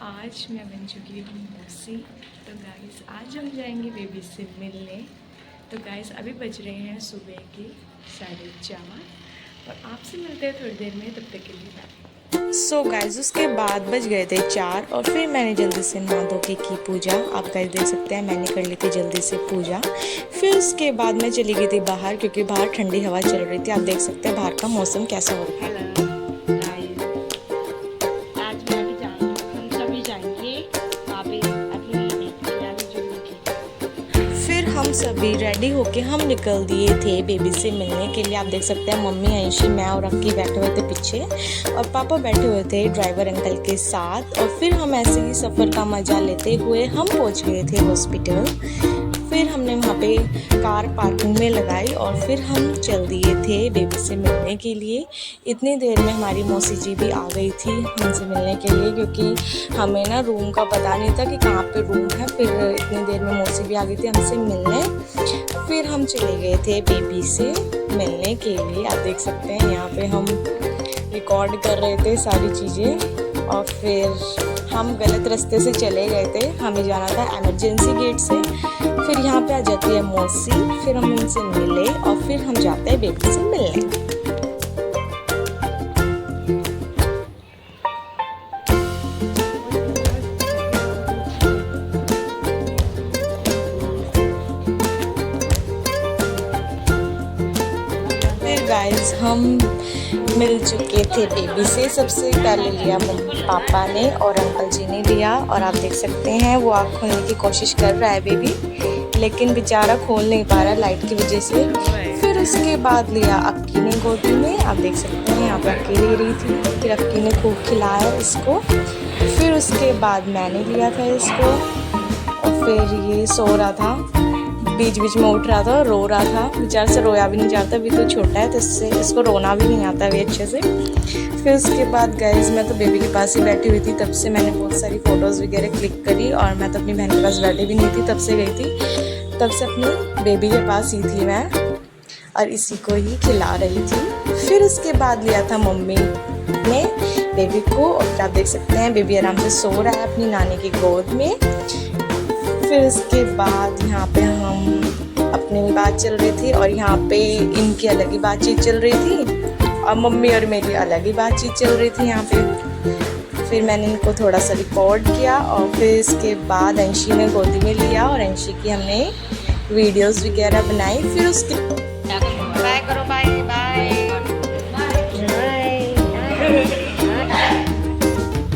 आज मैं बन चुकी हूँ मौसी। तो गाइस आज हम जाएंगे बेबी से मिलने। तो गाइस अभी बज रहे हैं सुबह के 4:30 और आपसे मिलते हैं थोड़ी देर में, तब तक के लिए बाय। सो गाइस उसके बाद बज गए थे 4 और फिर मैंने जल्दी से नहा धो के की पूजा। आप गाइस देख सकते हैं मैंने कर ली थी जल्दी से पूजा। फिर उसके बाद मैं चली गई थी बाहर, क्योंकि बाहर ठंडी हवा चल रही थी। आप देख सकते हैं बाहर का मौसम कैसा हो रहा है। फिर हम सभी रेडी होके हम निकल दिए थे बेबी से मिलने के लिए। आप देख सकते हैं मम्मी आयशी, मैं और अक्की बैठे हुए थे पीछे और पापा बैठे हुए थे ड्राइवर अंकल के साथ। और फिर हम ऐसे ही सफ़र का मज़ा लेते हुए हम पहुंच गए थे हॉस्पिटल। फिर हमने वहाँ पे कार पार्किंग में लगाई और फिर हम चल दिए थे बेबी से मिलने के लिए। इतनी देर में हमारी मौसी जी भी आ गई थी हमसे मिलने के लिए, क्योंकि हमें ना रूम का पता नहीं था कि कहाँ पे रूम है। फिर इतनी देर में मौसी भी आ गई थी हमसे मिलने। फिर हम चले गए थे बेबी से मिलने के लिए। आप देख सकते हैं यहाँ पे हम रिकॉर्ड कर रहे थे सारी चीज़ें। और फिर हम गलत रास्ते से चले गए थे, हमें जाना था इमरजेंसी गेट से। फिर यहाँ पे आ जाती है मौसी, फिर हम उनसे मिले और फिर हम जाते हैं बेबी से मिलने। फिर गाइस हम मिल चुके थे बेबी से। सबसे पहले लिया पापा ने और अंकल जी ने लिया। और आप देख सकते हैं वो आँख खोलने की कोशिश कर रहा है बेबी, लेकिन बेचारा खोल नहीं पा रहा लाइट की वजह से। फिर उसके बाद लिया अक्की ने गोदी में। आप देख सकते हैं यहाँ पर अक्की ले रही थी। फिर अक्की ने खूब खिलाया इसको। फिर उसके बाद मैंने लिया था इसको और फिर ये सो रहा था, बीच बीच में उठ रहा था और रो रहा था। बेचारे से रोया भी नहीं जाता, अभी तो छोटा है तो इसको रोना भी नहीं आता अभी अच्छे से। फिर उसके बाद गाइस मैं तो बेबी के पास ही बैठी हुई थी। तब से मैंने बहुत सारी फ़ोटोज़ वगैरह क्लिक करी और मैं तो अपनी बहन के पास बैठी भी नहीं थी, तब से गई थी। तब से अपनी बेबी के पास ही थी मैं और इसी को ही खिला रही थी। फिर उसके बाद लिया था मम्मी ने बेबी को और आप देख सकते हैं बेबी आराम से सो रहा है अपनी नानी की गोद में। फिर उसके बाद यहाँ पे हम अपनी बात चल रही थी और यहाँ पे इनकी अलग ही बातचीत चल रही थी और मम्मी और मेरी अलग ही बातचीत चल रही थी यहाँ पे। फिर मैंने इनको थोड़ा सा रिकॉर्ड किया और फिर इसके बाद अंशी ने गोदी में लिया और अंशी की हमने वीडियोस वगैरह बनाई। फिर उसके बाय करो, बाय बाय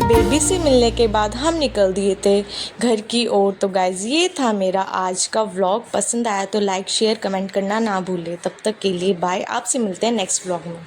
बेबी से मिलने के बाद हम निकल दिए थे घर की ओर। तो गाइज ये था मेरा आज का व्लॉग। पसंद आया तो लाइक शेयर कमेंट करना ना भूलें। तब तक के लिए बाय, आपसे मिलते हैं नेक्स्ट व्लॉग में।